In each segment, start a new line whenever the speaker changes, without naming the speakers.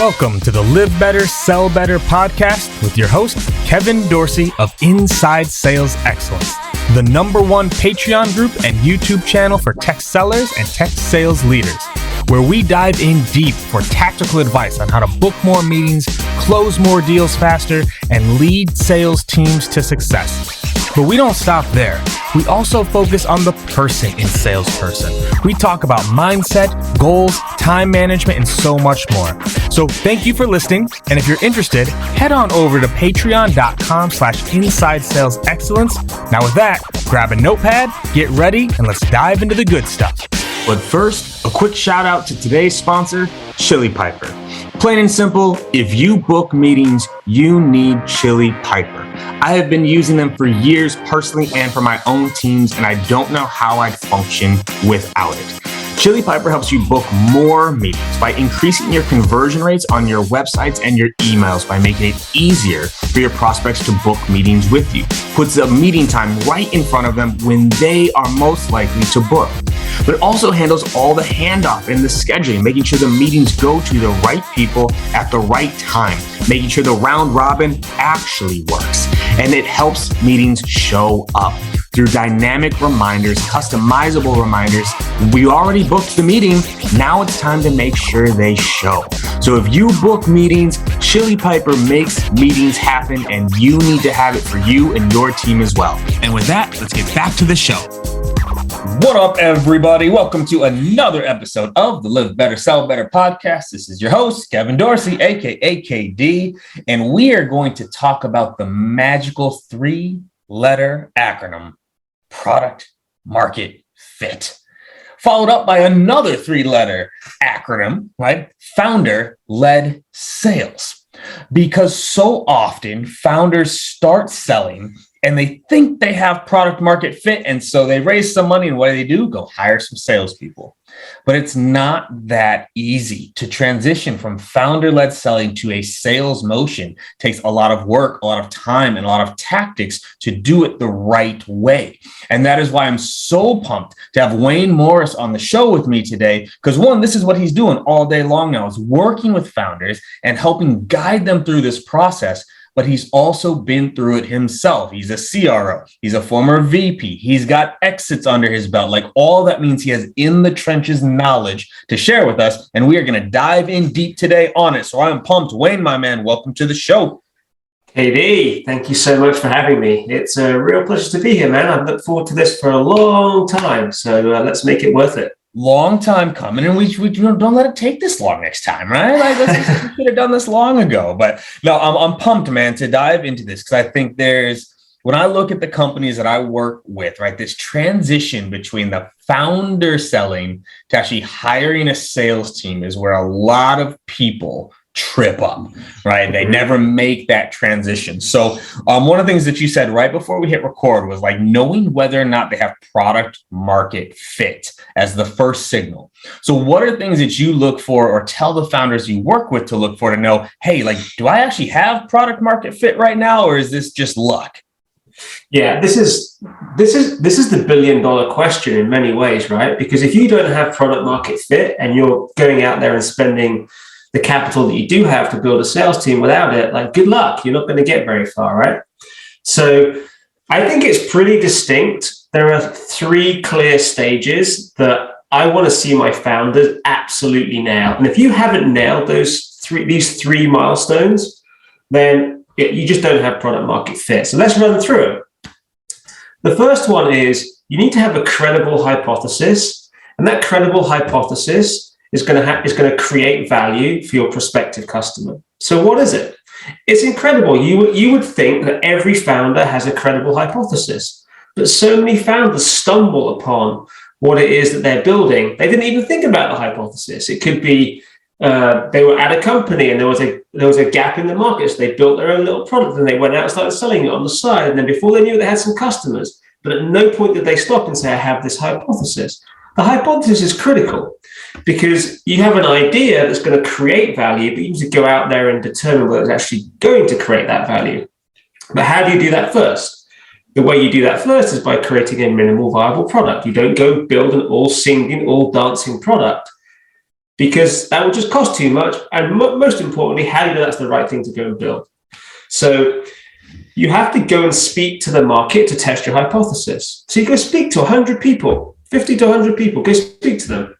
Welcome to the Live Better, Sell Better podcast with your host, Kevin Dorsey of Inside Sales Excellence, the #1 Patreon group and YouTube channel for tech sellers and tech sales leaders, where we dive in deep for tactical advice on how to book more meetings, close more deals faster, and lead sales teams to success. But we don't stop there. We also focus on the person in salesperson. We talk about mindset, goals, time management, and so much more. So thank you for listening. And if you're interested, head on over to patreon.com/inside sales excellence. Now with that, grab a notepad, get ready, and let's dive into the good stuff. But first, a quick shout out to today's sponsor, Chili Piper. Plain and simple, if you book meetings, you need Chili Piper. I have been using them for years personally and for my own teams, and I don't know how I'd function without it. Chili Piper helps you book more meetings by increasing your conversion rates on your websites and your emails by making it easier for your prospects to book meetings with you. Puts a meeting time right in front of them when they are most likely to book. But it also handles all the handoff and the scheduling, making sure the meetings go to the right people at the right time, making sure the round robin actually works. And it helps meetings show up through dynamic reminders, customizable reminders. We already booked the meeting. Now it's time to make sure they show. So if you book meetings, Chili Piper makes meetings happen, and you need to have it for you and your team as well. And with that, let's get back to the show. What up, everybody? Welcome to another episode of the Live Better, Sell Better podcast. This is your host, Kevin Dorsey, aka KD, and we are going to talk about the magical 3-letter acronym, product market fit, followed up by another 3-letter acronym, right? Founder-led sales. Because so often founders start selling and they think they have product market fit. And so they raise some money, and what do? Go hire some salespeople. But it's not that easy to transition from founder-led selling to a sales motion. It takes a lot of work, a lot of time, and a lot of tactics to do it the right way. And that is why I'm so pumped to have Wayne Morris on the show with me today. Because one, this is what he's doing all day long now, is working with founders and helping guide them through this process. But he's also been through it himself. He's a CRO. He's a former VP. He's got exits under his belt. Like, all that means he has in the trenches knowledge to share with us. And we are going to dive in deep today on it. So I'm pumped. Wayne, my man, welcome to the show.
KD, thank you so much for having me. It's a real pleasure to be here, man. I've looked forward to this for a long time. So let's make it worth it.
Long time coming, and we don't let it take this long next time, right? Like, we should have done this long ago. But no, I'm pumped, man, to dive into this, because I think when I look at the companies that I work with, right, this transition between the founder selling to actually hiring a sales team is where a lot of people trip up, right? They never make that transition. So one of the things that you said right before we hit record was like knowing whether or not they have product market fit as the first signal. So what are things that you look for, or tell the founders you work with to look for, to know, hey, like, do I actually have product market fit right now, or is this just luck?
Yeah, this is the $1 billion question in many ways, right? Because if you don't have product market fit and you're going out there and spending the capital that you do have to build a sales team without it, like, good luck. You're not going to get very far, right? So I think it's pretty distinct. There are 3 clear stages that I want to see my founders absolutely nail. And if you haven't nailed these 3 milestones, then you just don't have product market fit. So let's run through it. The first one is you need to have a credible hypothesis, and that credible hypothesis is going to create value for your prospective customer. So what is it? It's incredible. You would think that every founder has a credible hypothesis, but so many founders stumble upon what it is that they're building. They didn't even think about the hypothesis. It could be they were at a company and there was a gap in the market, so they built their own little product and they went out and started selling it on the side. And then before they knew it, they had some customers. But at no point did they stop and say, I have this hypothesis. The hypothesis is critical because you have an idea that's going to create value, but you need to go out there and determine whether it's actually going to create that value. But how do you do that first? The way you do that first is by creating a minimal viable product. You don't go build an all singing, all dancing product. because that would just cost too much. And most importantly, how do you know that's the right thing to go and build? So you have to go and speak to the market to test your hypothesis. So you go speak to 100 people, 50 to 100 people, go speak to them.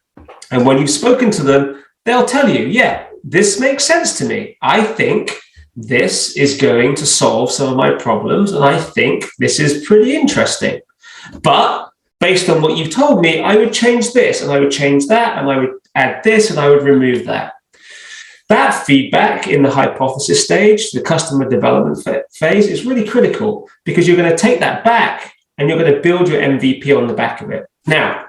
And when you've spoken to them, they'll tell you, yeah, this makes sense to me. I think this is going to solve some of my problems, and I think this is pretty interesting. But based on what you've told me, I would change this, and I would change that, and I would add this, and I would remove that. That feedback in the hypothesis stage, the customer development phase, is really critical, because you're going to take that back and you're going to build your MVP on the back of it. Now,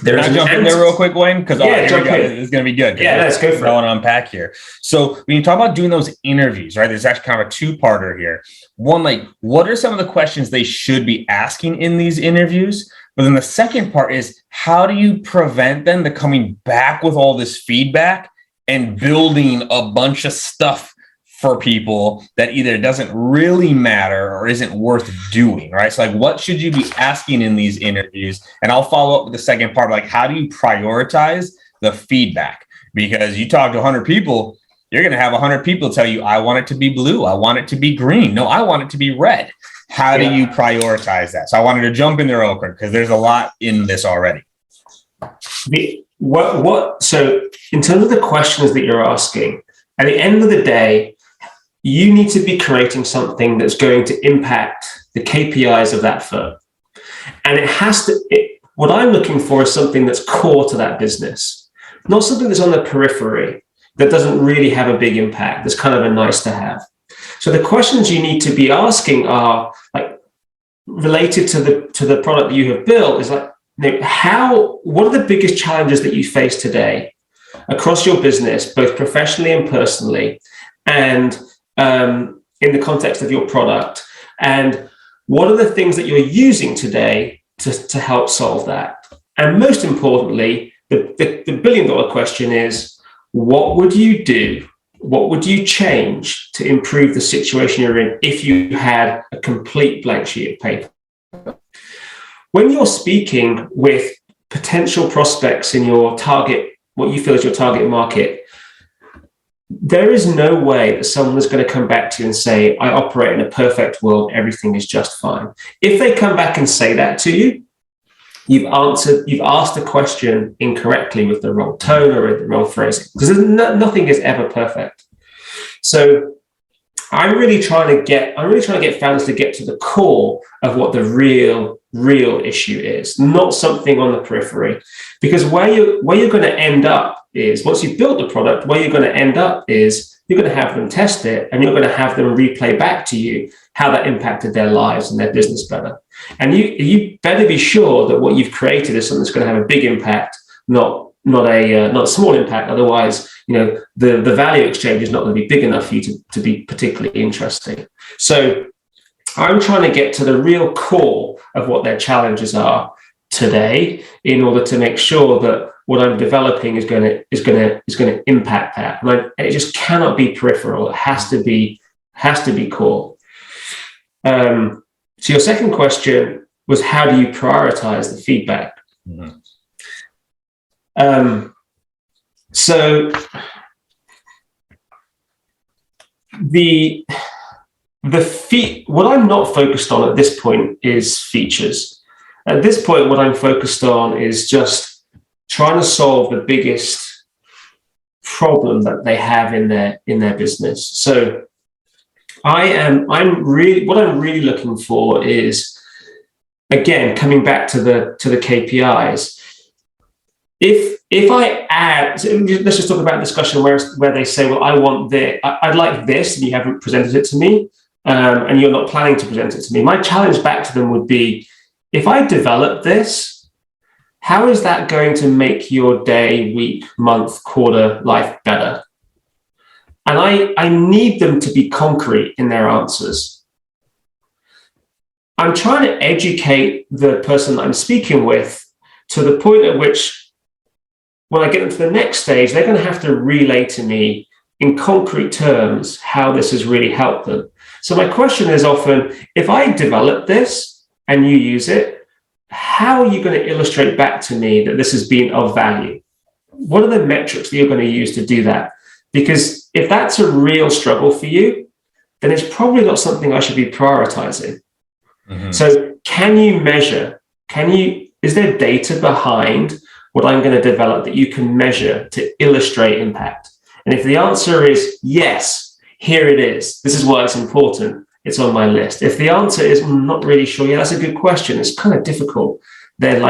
can I jump in there real quick, Wayne? Because
it's
going to be good.
Yeah, let's go for it.
I want to unpack here. So when you talk about doing those interviews, right, there's actually kind of a two-parter here. One, like, what are some of the questions they should be asking in these interviews? But then the second part is, how do you prevent them to coming back with all this feedback and building a bunch of stuff for people that either doesn't really matter or isn't worth doing, right? So like, what should you be asking in these interviews? And I'll follow up with the second part, like, how do you prioritize the feedback? Because you talk to 100 people, you're going to have 100 people tell you, I want it to be blue. I want it to be green. No, I want it to be red. How do you prioritize that? So I wanted to jump in there real quick because there's a lot in this already.
So in terms of the questions that you're asking, at the end of the day, you need to be creating something that's going to impact the KPIs of that firm. And it has to, what I'm looking for is something that's core to that business, not something that's on the periphery that doesn't really have a big impact. That's kind of a nice to have. So the questions you need to be asking are like related to the product that you have built is like, what are the biggest challenges that you face today across your business, both professionally and personally, and in the context of your product? And what are the things that you're using today to help solve that? And most importantly, the billion-dollar question is, what would you do? What would you change to improve the situation you're in if you had a complete blank sheet of paper? When you're speaking with potential prospects in your target, what you feel is your target market, there is no way that someone is going to come back to you and say, I operate in a perfect world, everything is just fine. If they come back and say that to you, you've asked a question incorrectly with the wrong tone or with the wrong phrasing, because nothing is ever perfect. So I'm really trying to get founders to get to the core of what the real issue is, not something on the periphery. Because where you're going to end up is, once you've built the product, where you're going to end up is you're going to have them test it, and you're going to have them replay back to you how that impacted their lives and their business better. And you better be sure that what you've created is something that's going to have a big impact, not a small impact. Otherwise, the value exchange is not going to be big enough for you to be particularly interesting. So I'm trying to get to the real core of what their challenges are today, in order to make sure that what I'm developing is going to impact that. And it just cannot be peripheral. It has to be core. So your second question was, how do you prioritize the feedback? Mm-hmm. So what I'm not focused on at this point is features. At this point, what I'm focused on is just trying to solve the biggest problem that they have in their business. So what I'm really looking for is, again, coming back to the KPIs. If I add, so let's just talk about a discussion where they say, well, I'd like this, and you haven't presented it to me, and you're not planning to present it to me. My challenge back to them would be, if I develop this, how is that going to make your day, week, month, quarter life better? And I need them to be concrete in their answers. I'm trying to educate the person that I'm speaking with to the point at which, when I get them to the next stage, they're going to have to relay to me in concrete terms how this has really helped them. So my question is often, if I develop this and you use it, how are you going to illustrate back to me that this has been of value? what are the metrics that you're going to use to do that? Because if that's a real struggle for you, then it's probably not something I should be prioritizing. Mm-hmm. So can you measure? Is there data behind what I'm going to develop that you can measure to illustrate impact? And if the answer is yes, here it is. This is why it's important. It's on my list. If the answer is I'm not really sure, yeah, that's a good question. It's kind of difficult. Then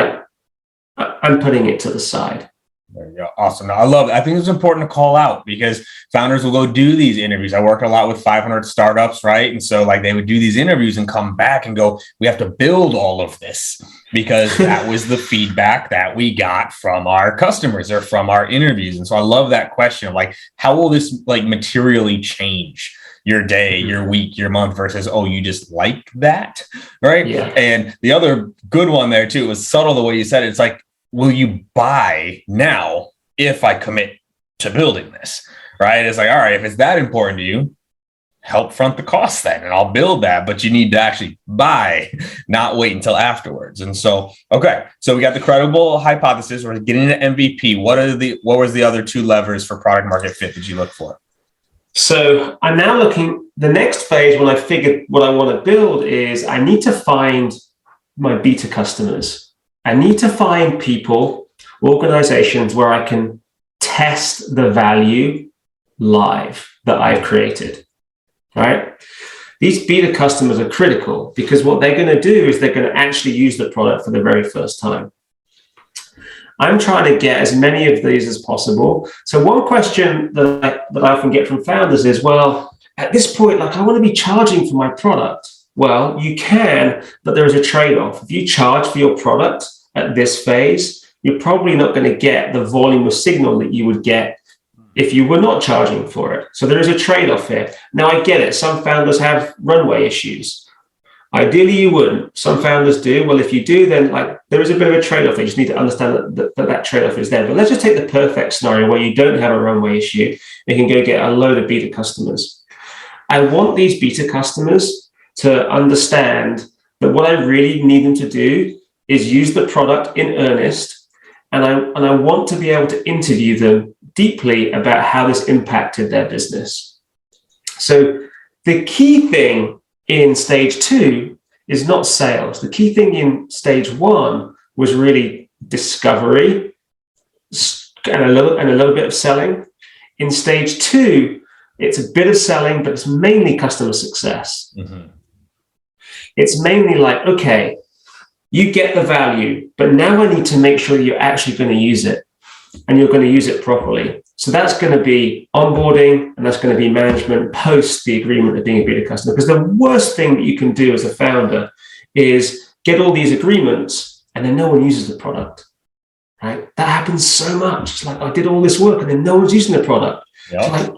I'm putting it to the side.
There you go. Awesome. I love it. I think it's important to call out because founders will go do these interviews. I worked a lot with 500 startups, right? And so they would do these interviews and come back and go, we have to build all of this because that was the feedback that we got from our customers or from our interviews. And so I love that question of how will this materially change your day, your week, your month versus, oh, you just like that, right?
Yeah.
And the other good one there too, was subtle the way you said it. It's will you buy now if I commit to building this, right? It's all right, if it's that important to you, help front the cost then, and I'll build that, but you need to actually buy, not wait until afterwards. And so, okay, so we got the credible hypothesis, we're getting an MVP. What was the other two levers for product market fit that you look for?
So I'm now looking, the next phase when I figured what I want to build is I need to find my beta customers. I need to find people, organizations where I can test the value live that I've created, right? These beta customers are critical because what they're going to do is they're going to actually use the product for the very first time. I'm trying to get as many of these as possible. So one question that I often get from founders is, well, at this point, I want to be charging for my product. Well, you can, but there is a trade-off. If you charge for your product at this phase, you're probably not going to get the volume of signal that you would get if you were not charging for it. So there is a trade-off here. Now, I get it. Some founders have runway issues. Ideally, you wouldn't. Some founders do. Well, if you do, then there is a bit of a trade-off. You just need to understand that trade-off is there. But let's just take the perfect scenario where you don't have a runway issue. You can go get a load of beta customers. I want these beta customers to understand that what I really need them to do is use the product in earnest. And I want to be able to interview them deeply about how this impacted their business. So the key thing in stage 2 is not sales. The key thing in stage 1 was really discovery and a little bit of selling. In stage 2, it's a bit of selling, but it's mainly customer success. Mm-hmm. It's mainly okay, you get the value, but now I need to make sure you're actually going to use it and you're going to use it properly. So that's going to be onboarding and that's going to be management post the agreement of being a beta customer. Because the worst thing that you can do as a founder is get all these agreements and then no one uses the product, right? That happens so much. It's I did all this work and then no one's using the product. Yep.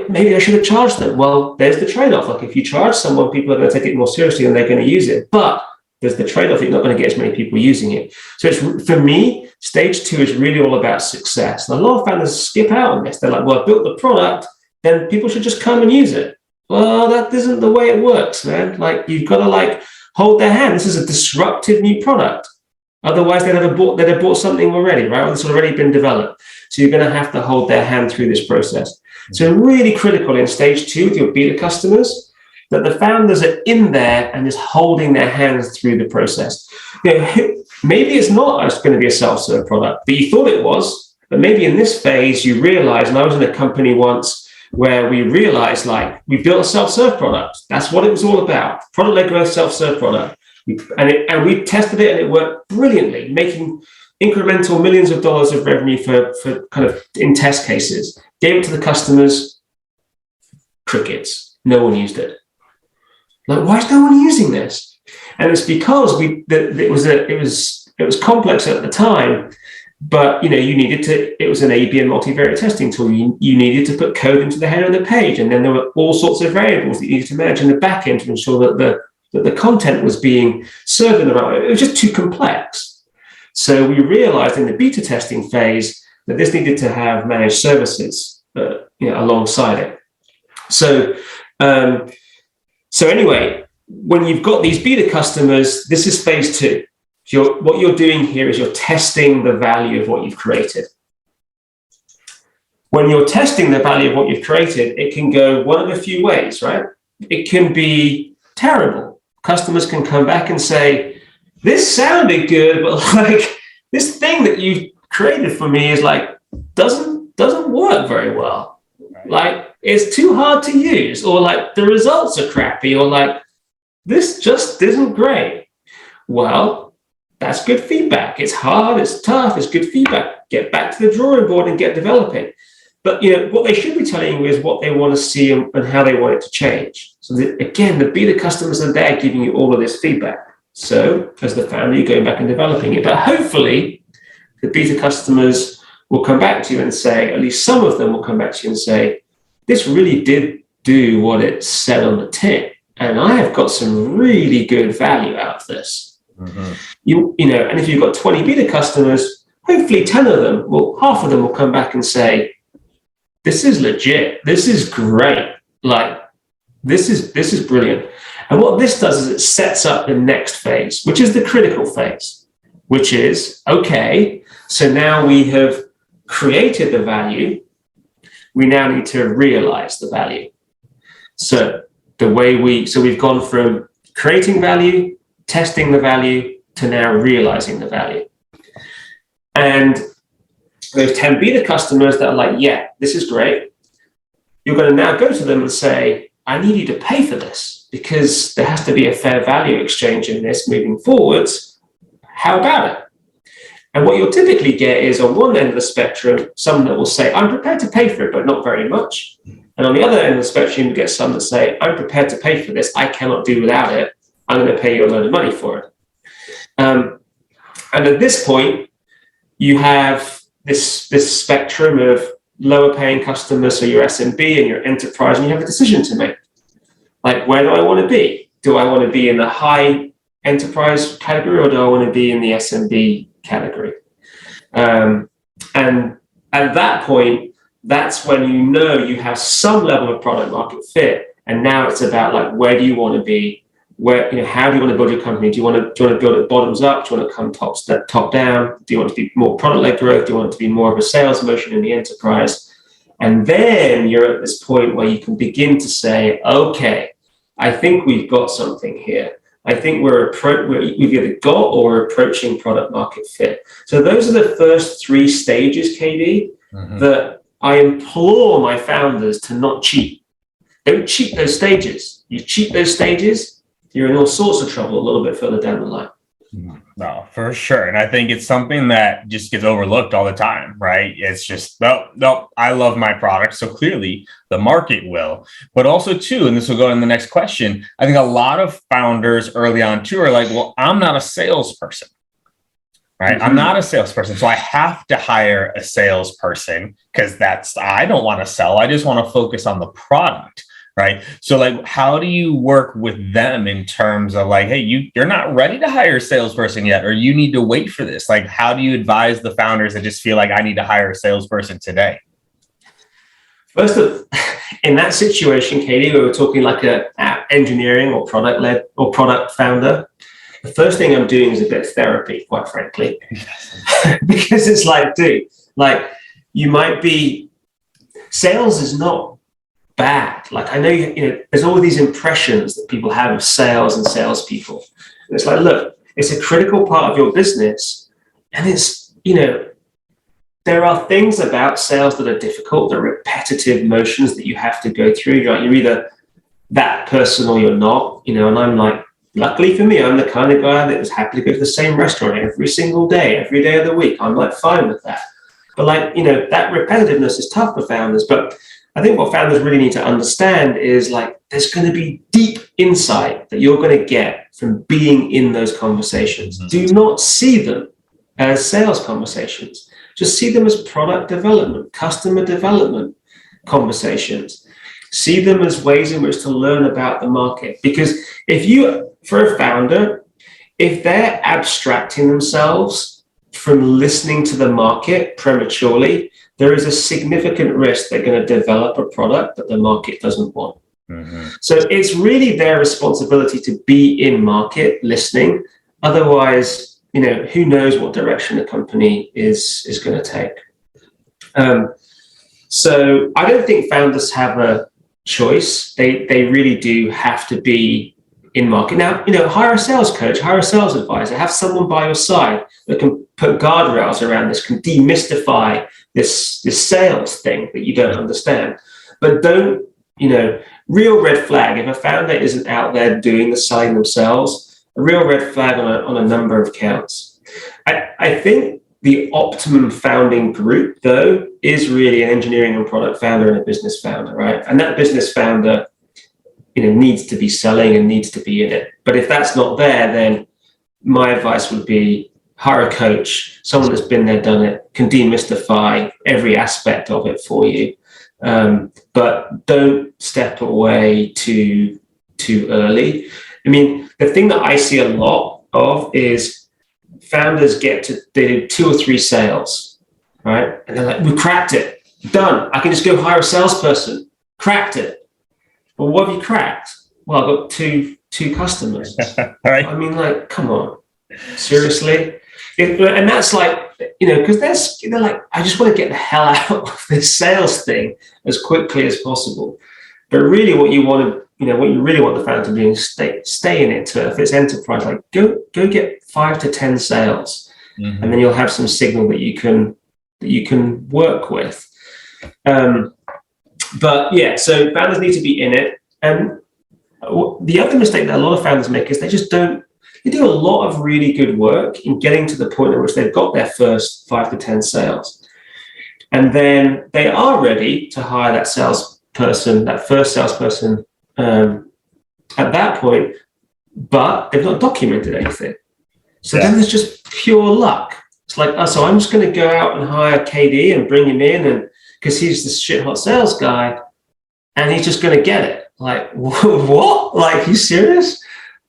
Maybe I should have charged them. Well, there's the trade-off. If you charge someone, people are going to take it more seriously and they're going to use it. But there's the trade-off. You're not going to get as many people using it. So for me, stage 2 is really all about success. And a lot of founders skip out on this. They're well, I built the product, then people should just come and use it. Well, that isn't the way it works, man. You've got to hold their hand. This is a disruptive new product. Otherwise, they'd have bought something already, right? It's already been developed. So you're going to have to hold their hand through this process. So really critical in stage 2 with your beta customers that the founders are in there and just holding their hands through the process. Maybe it's not going to be a self-serve product, but you thought it was. But maybe in this phase, you realize, and I was in a company once where we realized we built a self-serve product. That's what it was all about. Product-led growth, self-serve product. And we tested it and it worked brilliantly, making incremental millions of dollars of revenue for kind of in test cases. Gave it to the customers, crickets. No one used it. Why is no one using this? And it's because it was complex at the time, but you needed to. It was an A/B and multivariate testing tool. You needed to put code into the header of the page, and then there were all sorts of variables that you needed to manage in the back end to ensure that the content was being served in the right way. It was just too complex. So we realized in the beta testing phase that this needed to have managed services alongside it. So anyway, when you've got these beta customers, this is phase 2. So what you're doing here is you're testing the value of what you've created. When you're testing the value of what you've created, it can go one of a few ways, right? It can be terrible. Customers can come back and say, this sounded good, but like this thing that you've created for me is like, doesn't work very well. Like it's too hard to use, or like the results are crappy, or like this just isn't great. Well, that's good feedback. It's hard, it's tough, it's good feedback. Get back to the drawing board and get developing. But what they should be telling you is what they want to see and how they want it to change. So again, the beta customers are there giving you all of this feedback. So as the founder, you're going back and developing it. But hopefully the beta customers will come back to you and say, at least some of them will come back to you and say, this really did do what it said on the tin. And I have got some really good value out of this. Mm-hmm. And if you've got 20 beta customers, hopefully 10 of them, well, half of them will come back and say, this is legit. This is great. Like, this is brilliant. And what this does is it sets up the next phase, which is the critical phase, which is, okay, so now we have created the value. We now need to realize the value. So we've gone from creating value, testing the value, to now realizing the value. And those 10 beta customers that are like, yeah, this is great. You're going to now go to them and say, I need you to pay for this because there has to be a fair value exchange in this moving forwards. How about it? And what you'll typically get is on one end of the spectrum, some that will say, I'm prepared to pay for it, but not very much. And on the other end of the spectrum, you get some that say, I'm prepared to pay for this. I cannot do without it. I'm going to pay you a load of money for it. And at this point, you have this spectrum of lower paying customers, so your SMB and your enterprise, and you have a decision to make. Like, where do I want to be? Do I want to be in the high enterprise category, or do I want to be in the SMB category? And at that point, that's when you have some level of product market fit. And now it's about like, where do you want to be? How do you want to build your company? Do you want to build it bottoms up? Do you want to come top down? Do you want to be more product-led growth? Do you want it to be more of a sales motion in the enterprise? And then you're at this point where you can begin to say, okay, I think we've got something here. I think we've either got or we're approaching product market fit. So those are the first 3 stages, KD, that I implore my founders to not cheat. Don't cheat those stages. You cheat those stages, you're in all sorts of trouble a little bit further down the line.
No, for sure. And I think it's something that just gets overlooked all the time, right? It's just, no, I love my product. So clearly the market will. But also too, and this will go in the next question, I think a lot of founders early on too are like, well, I'm not a salesperson, right? I'm not a salesperson. So I have to hire a salesperson because I don't want to sell. I just want to focus on the product. Right. So like, how do you work with them in terms of like, hey, you're not ready to hire a salesperson yet, or you need to wait for this? Like, how do you advise the founders that just feel like I need to hire a salesperson today?
First, in that situation, Katie, we were talking like a engineering or product led or product founder. The first thing I'm doing is a bit of therapy, quite frankly, because it's like, dude, like you might be, sales is not bad. Like I know, there's all these impressions that people have of sales and salespeople. And it's like, look, it's a critical part of your business. And it's, there are things about sales that are difficult, the repetitive motions that you have to go through. You're either that person or you're not, and I'm like, luckily for me, I'm the kind of guy that is happy to go to the same restaurant every single day, every day of the week. I'm like fine with that. But like, that repetitiveness is tough for founders. But I think what founders really need to understand is like, there's going to be deep insight that you're going to get from being in those conversations. Do not see them as sales conversations. Just see them as product development, customer development conversations. See them as ways in which to learn about the market. Because for a founder, if they're abstracting themselves from listening to the market prematurely, there is a significant risk they're going to develop a product that the market doesn't want. So it's really their responsibility to be in market listening. Otherwise, who knows what direction the company is going to take. So I don't think founders have a choice. They really do have to be in market. Now, hire a sales coach, hire a sales advisor, have someone by your side that can put guardrails around this, can demystify this sales thing that you don't understand. But don't, real red flag, if a founder isn't out there doing the selling themselves, a real red flag on a number of counts. I think the optimum founding group, though, is really an engineering and product founder and a business founder, right? And that business founder, needs to be selling and needs to be in it. But if that's not there, then my advice would be hire a coach, someone that's been there, done it, can demystify every aspect of it for you. But don't step away too early. I mean, the thing that I see a lot of is founders they do 2 or 3 sales, right? And they're like, we cracked it, done. I can just go hire a salesperson, cracked it. Well, what have you cracked? Well, I've got two customers.
Right.
I mean, like, come on, seriously? And that's like, because they're like, I just want to get the hell out of this sales thing as quickly as possible. But really what you really want the founder to do is stay in it. So if it's enterprise, like go get 5 to 10 sales, and then you'll have some signal that you can work with. But yeah, so founders need to be in it. And the other mistake that a lot of founders make is they do a lot of really good work in getting to the point at which they've got their first 5 to 10 sales. And then they are ready to hire that first salesperson at that point, but they've not documented anything. So then there's just pure luck. It's like, so I'm just going to go out and hire KD and bring him in, and because he's the shit hot sales guy, and he's just going to get it. Like, what? Like, you serious?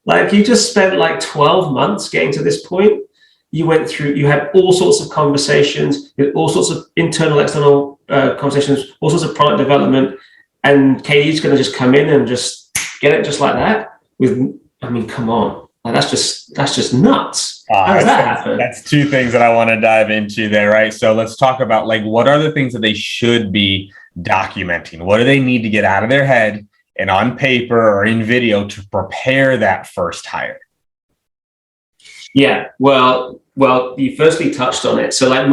Like, you just spent like 12 months getting to this point. You had all sorts of conversations, all sorts of internal, external conversations, all sorts of product development, and KD's going to just come in and just get it just like that. Come on. Like, that's just nuts. How does that happen?
That's 2 things that I want to dive into there, right? So let's talk about, like, what are the things that they should be documenting? What do they need to get out of their head and on paper or in video to prepare that first hire?
Yeah, well, you firstly touched on it. So like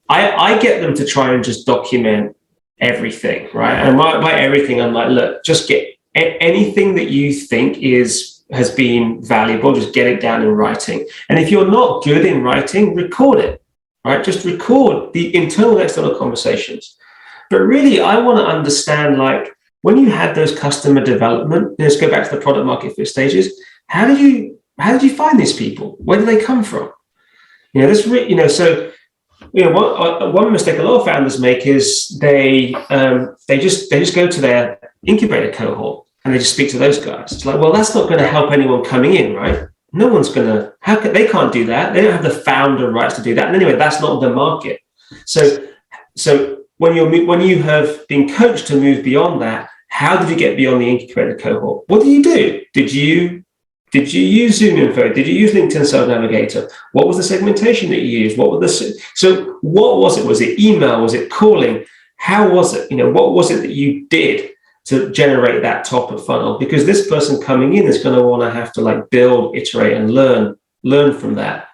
I get them to try and just document everything, right? And by everything, I'm like, look, just get anything that you think has been valuable, just get it down in writing. And if you're not good in writing, record it, right? Just record the internal and external conversations. But really, I want to understand, like, when you had those customer development, let's go back to the product market fit stages. How did you find these people? Where did they come from? One mistake a lot of founders make is they just go to their incubator cohort and they just speak to those guys. It's like, well, that's not going to help anyone coming in, right? No one's going to. They can't do that. They don't have the founder rights to do that. And anyway, that's not the market. So when you have been coached to move beyond that, how did you get beyond the incubator cohort? What did you do? Did you use Zoom Info? Did you use LinkedIn Sales Navigator? What was the segmentation that you used? What was it? Was it email? Was it calling? How was it? What was it that you did to generate that top of funnel? Because this person coming in is going to want to have to like build, iterate, and learn from that.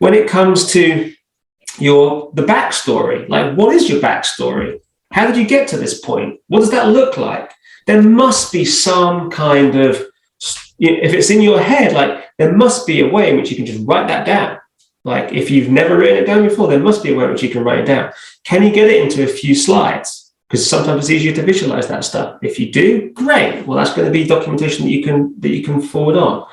When it comes to the backstory, like, what is your backstory? How did you get to this point? What does that look like? There must be some kind of, if it's in your head, like, there must be a way in which you can just write that down. Like, if you've never written it down before, there must be a way in which you can write it down. Can you get it into a few slides? Because sometimes it's easier to visualize that stuff. If you do, great. Well, that's going to be documentation that you can forward on.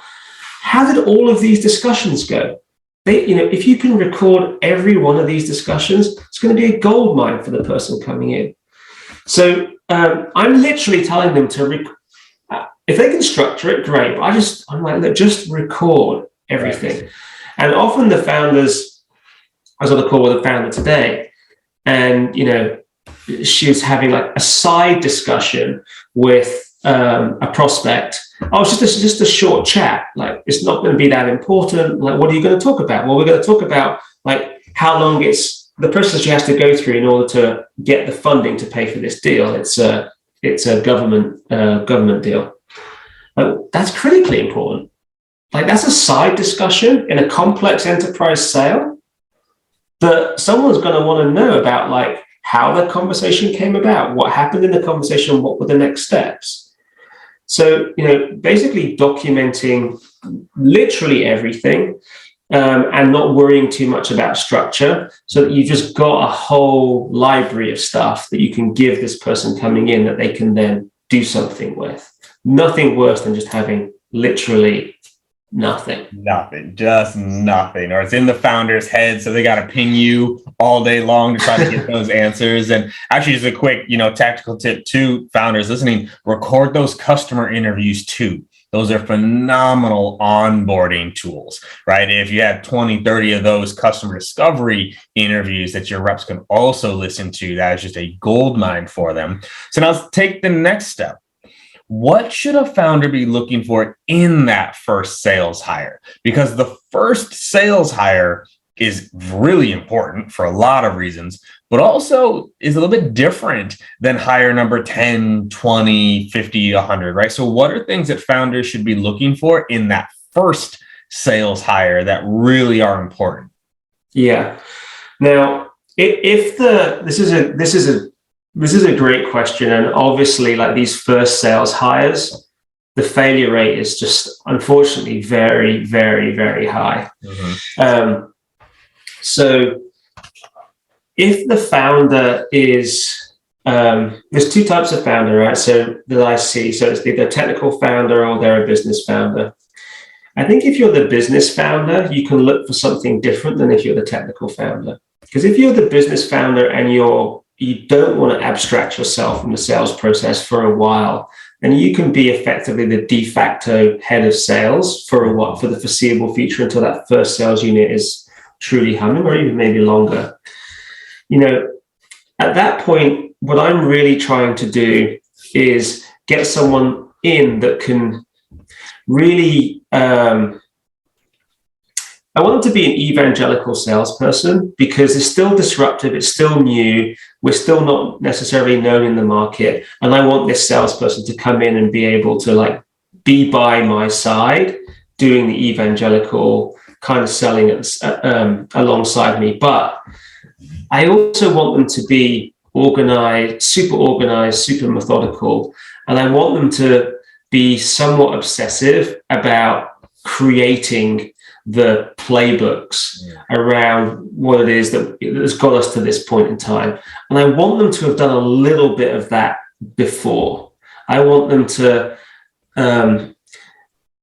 How did all of these discussions go? If you can record every one of these discussions, it's going to be a gold mine for the person coming in. So I'm literally telling them to, if they can structure it, great. But I'm like, look, just record everything. Right. And often the founders, I was on a call with a founder today, and she was having like a side discussion with a prospect, oh, it's just a short chat. Like, it's not going to be that important. Like, what are you going to talk about? Well, we're going to talk about like how long it's the process you have to go through in order to get the funding to pay for this deal. It's a government deal. Like, that's critically important. Like, that's a side discussion in a complex enterprise sale that someone's going to want to know about, like how the conversation came about, what happened in the conversation, what were the next steps. So, basically documenting literally everything, and not worrying too much about structure, so that you've just got a whole library of stuff that you can give this person coming in that they can then do something with. Nothing worse than just having literally nothing,
just nothing, or it's in the founder's head, so they got to ping you all day long to try to get those answers. And actually, just a quick, tactical tip to founders listening: record those customer interviews too. Those are phenomenal onboarding tools, right? If you have 20, 30 of those customer discovery interviews that your reps can also listen to, that is just a gold mine for them. So now let's take the next step. What should a founder be looking for in that first sales hire? Because the first sales hire is really important for a lot of reasons, but also is a little bit different than hire number 10, 20, 50, 100, right? So what are things that founders should be looking for in that first sales hire that really are important?
Yeah. Now, this is a great question, and obviously, like these first sales hires, the failure rate is just unfortunately very, very, very high. Mm-hmm. So if the founder is, there's two types of founder, right? So that I see. So it's either a technical founder or they're a business founder. I think if you're the business founder, you can look for something different than if you're the technical founder. Because if you're the business founder and you don't want to abstract yourself from the sales process for a while, then you can be effectively the de facto head of sales for the foreseeable future, until that first sales unit is truly humming, or even maybe longer. At that point, what I'm really trying to do is get someone in that can really, I want them to be an evangelical salesperson, because it's still disruptive, it's still new, we're still not necessarily known in the market, and I want this salesperson to come in and be able to be by my side doing the evangelical kind of selling alongside me. But I also want them to be organized, super methodical, and I want them to be somewhat obsessive about creating the playbooks around what it is that has got us to this point in time. And I want them to have done a little bit of that before. I want them to,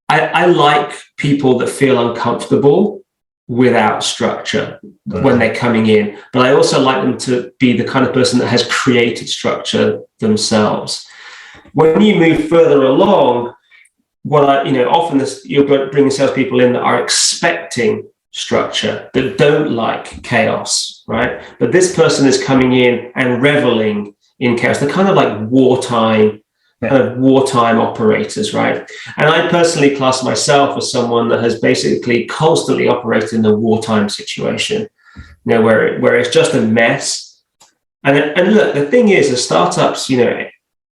I like people that feel uncomfortable without structure when they're coming in, but I also like them to be the kind of person that has created structure themselves. When you move further along, often you're bringing salespeople in that are expecting structure, that don't like chaos, right? But this person is coming in and reveling in chaos. They're kind of like wartime operators, right? And I personally class myself as someone that has basically constantly operated in a wartime situation, where it's just a mess. And look, the thing is, the startups,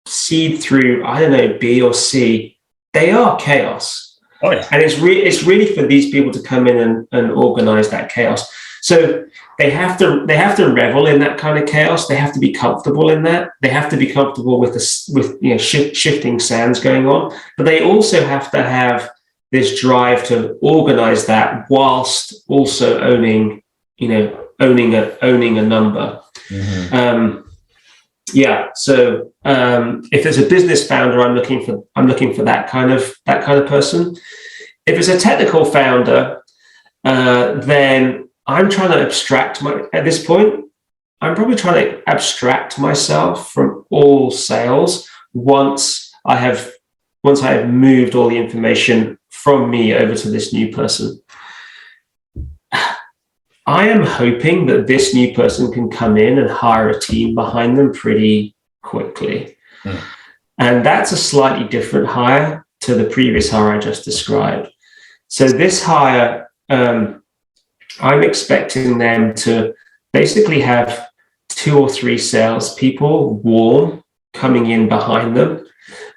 seed through, I don't know, B or C, they are chaos.
Oh yeah.
And it's really for these people to come in and organize that chaos. So they have to revel in that kind of chaos. They have to be comfortable in that. They have to be comfortable with shifting sands going on. But they also have to have this drive to organize that whilst also owning a number. Mm-hmm. So if there's a business founder, I'm looking for that kind of person. If it's a technical founder, then I'm trying to at this point, I'm probably trying to abstract myself from all sales once I have moved all the information from me over to this new person. I am hoping that this new person can come in and hire a team behind them pretty quickly. And that's a slightly different hire to the previous hire I just described. So this hire, I'm expecting them to basically have 2 or 3 salespeople warm coming in behind them.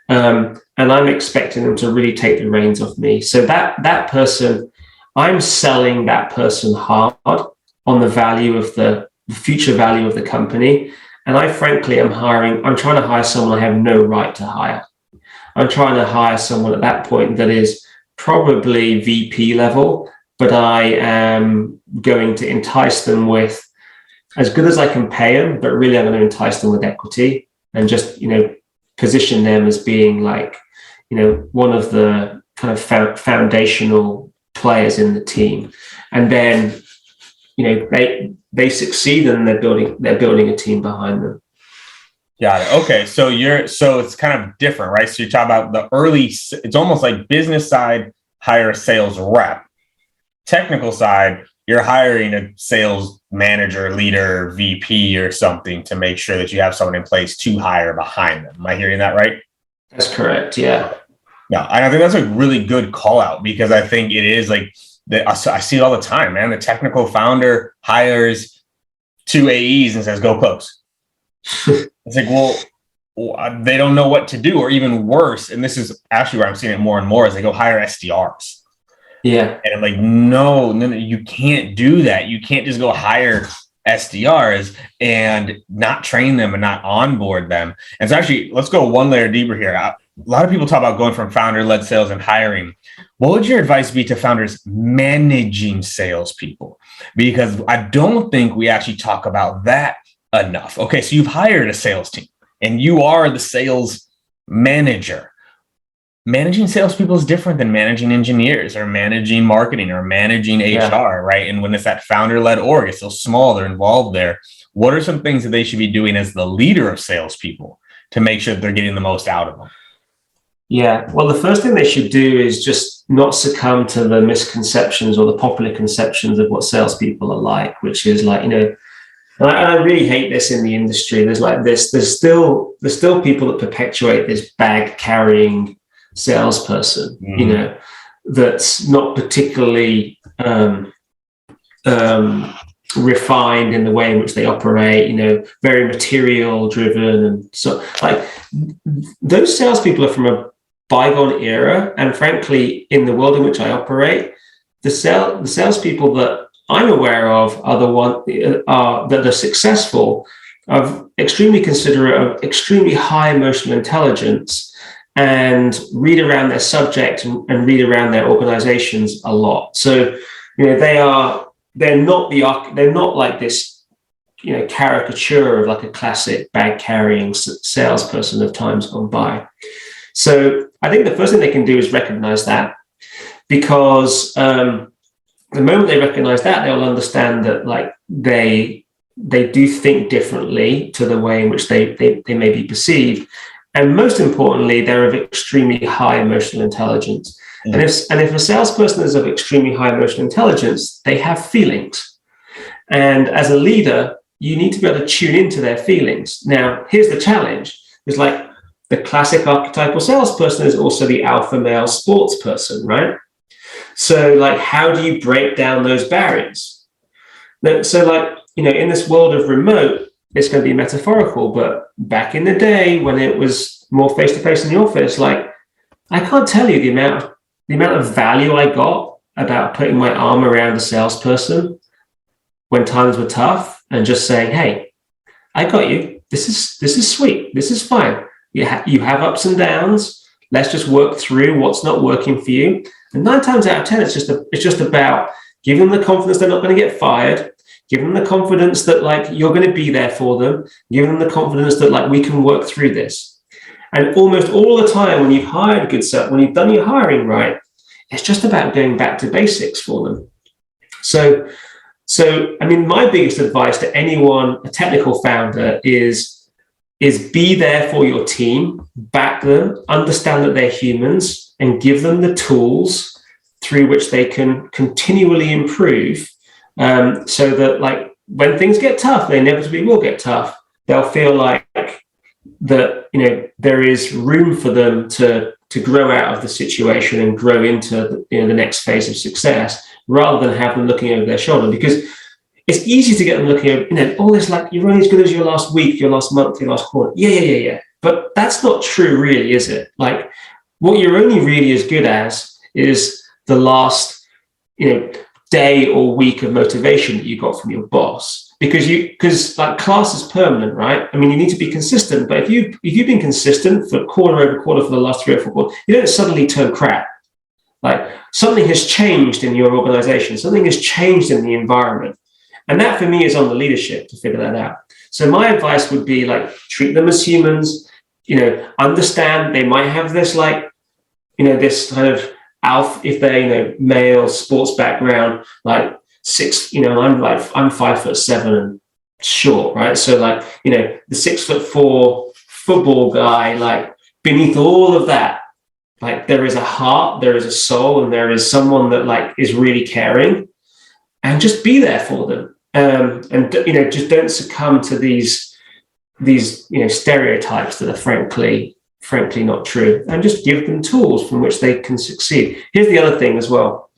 And I'm expecting them to really take the reins off me. So that person, I'm selling that person hard on the value of the future value of the company. And I frankly am trying to hire someone I have no right to hire. I'm trying to hire someone at that point that is probably VP level, but I am going to entice them with as good as I can pay them, but really I'm going to entice them with equity and just, position them as being like, one of the kind of foundational players in the team. And then, they succeed and they're building a team behind them.
Got it. Okay. So it's kind of different, right? So you're talking about the early, it's almost like business side, hire a sales rep. Technical side, you're hiring a sales manager, leader, VP or something to make sure that you have someone in place to hire behind them. Am I hearing that right?
That's correct. Yeah.
Yeah. And I think that's a really good call out because I think it is like, I see it all the time, man. The technical founder hires 2 AEs and says, go close. It's like, well, they don't know what to do, or even worse. And this is actually where I'm seeing it more and more is they go hire SDRs.
Yeah.
And I'm like, no, you can't do that. You can't just go hire SDRs and not train them and not onboard them. And so actually, let's go one layer deeper here. A lot of people talk about going from founder-led sales and hiring. What would your advice be to founders managing salespeople? Because I don't think we actually talk about that enough. Okay, so you've hired a sales team and you are the sales manager. Managing salespeople is different than managing engineers or managing marketing or managing HR, right? And when it's that founder-led org, it's so small, they're involved there. What are some things that they should be doing as the leader of salespeople to make sure that they're getting the most out of them?
Yeah, well, the first thing they should do is just not succumb to the misconceptions or the popular conceptions of what salespeople are like, which is like, and I really hate this in the industry. There's still people that perpetuate this bag carrying salesperson, that's not particularly refined in the way in which they operate, very material driven. And so like those salespeople are from a bygone era. And frankly, in the world in which I operate, the salespeople that I'm aware of are the one that are successful, are extremely considerate, of extremely high emotional intelligence, and read around their subject and read around their organizations a lot. So, they're not like this, caricature of like a classic bag carrying salesperson of times gone by. So I think the first thing they can do is recognize that, because the moment they recognize that, they'll understand that like they do think differently to the way in which they may be perceived. And most importantly, they're of extremely high emotional intelligence. Mm-hmm. And if a salesperson is of extremely high emotional intelligence, they have feelings. And as a leader, you need to be able to tune into their feelings. Now, here's the challenge. It's like the classic archetypal salesperson is also the alpha male sports person, right? So like, how do you break down those barriers? So like, in this world of remote, it's going to be metaphorical, but back in the day when it was more face-to-face in the office, like I can't tell you the amount of value I got about putting my arm around a salesperson when times were tough and just saying, hey, I got you. This is sweet. This is fine. You have ups and downs. Let's just work through what's not working for you. And 9 times out of 10, it's just about giving them the confidence they're not going to get fired, give them the confidence that like you're going to be there for them, give them the confidence that like we can work through this. And almost all the time when you've hired when you've done your hiring right, it's just about going back to basics for them. So I mean, my biggest advice to anyone, a technical founder, is be there for your team, back them, understand that they're humans, and give them the tools through which they can continually improve. So that like when things get tough, they inevitably will get tough. They'll feel like that, there is room for them to grow out of the situation and grow into the next phase of success, rather than have them looking over their shoulder. Because it's easy to get them looking over, all this like, you're only as good as your last week, your last month, your last quarter. Yeah. But that's not true, really, is it? Like, what you're only really as good as is the last, day or week of motivation that you got from your boss. Because like, class is permanent, right? I mean, you need to be consistent, but if you've been consistent for quarter over quarter for the last 3 or 4 quarters, you don't suddenly turn crap. Like, something has changed in your organization, something has changed in the environment. And that, for me, is on the leadership to figure that out. So my advice would be, like, treat them as humans, understand they might have this, like, this kind of alpha, if they're, male sports background, like, I'm 5'7" and short, right? So, like, the 6'4" football guy, like, beneath all of that, like, there is a heart, there is a soul, and there is someone that, like, is really caring, and just be there for them. And just don't succumb to these stereotypes that are frankly not true, and just give them tools from which they can succeed. Here's the other thing as well.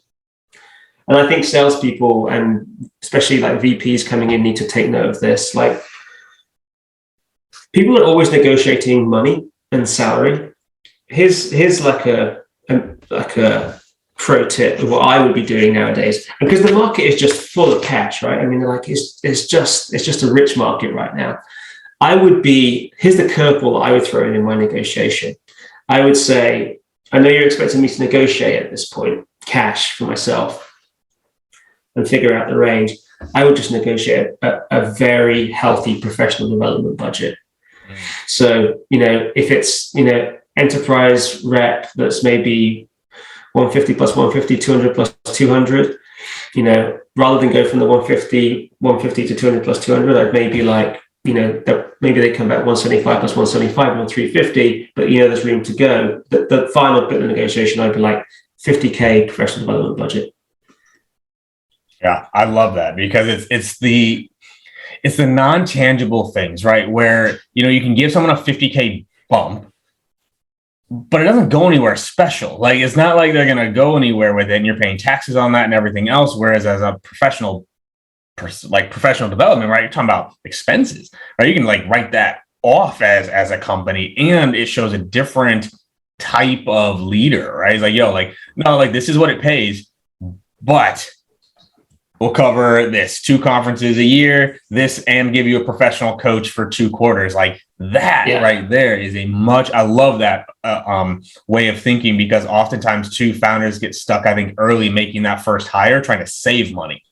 And I think salespeople, and especially like VPs coming in, need to take note of this. Like, people are always negotiating money and salary. Here's like a pro tip of what I would be doing nowadays, because the market is just full of cash, right? I mean, like, it's just a rich market right now. Here's the curveball that I would throw in my negotiation. I would say, I know you're expecting me to negotiate at this point cash for myself and figure out the range. I would just negotiate a very healthy professional development budget. So, if it's, enterprise rep that's maybe 150 plus 150, 200 plus 200, rather than go from the 150 to 200 plus 200, I'd maybe, like, maybe they come back 175 plus 175 on 350, but there's room to go. The final bit of negotiation, I'd be like $50K professional development budget.
Yeah, I love that, because it's the non-tangible things, right? Where, you can give someone a $50K bump, but it doesn't go anywhere special. Like, it's not like they're going to go anywhere with it, and you're paying taxes on that and everything else. Whereas as a professional development, right, you're talking about expenses, right? You can, like, write that off as a company, and it shows a different type of leader, right? It's like, no, like, this is what it pays, but we'll cover this 2 conferences a year, this, and give you a professional coach for 2 quarters. Like, that right there is I love that way of thinking, because oftentimes too, founders get stuck, I think, early making that first hire, trying to save money,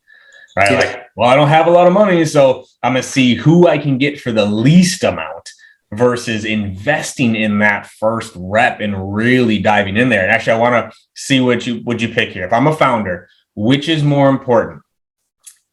right? Like, well, I don't have a lot of money, so I'm going to see who I can get for the least amount, versus investing in that first rep and really diving in there. And actually, I want to see what you pick here. If I'm a founder, which is more important?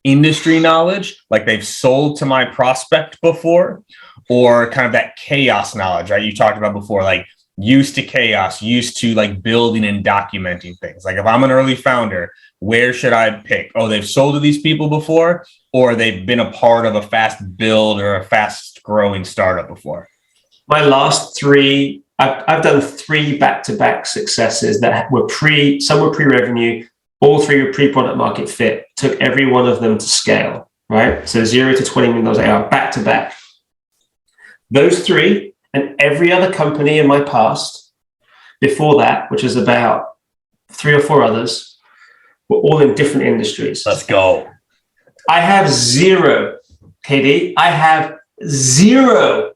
Industry knowledge, like they've sold to my prospect before, or kind of that chaos knowledge, right? You talked about before, like, used to chaos, used to, like, building and documenting things. Like, if I'm an early founder, where should I pick? Oh, they've sold to these people before, or they've been a part of a fast build or a fast growing startup before?
My last 3, I've done 3 back-to-back successes that were some were pre-revenue, all 3 were pre-product market fit. Took every one of them to scale, right? So 0 to $20 million ARR back-to-back. Those 3 and every other company in my past before that, which is about 3 or 4 others, were all in different industries.
Let's go.
I have 0, KD. I have 0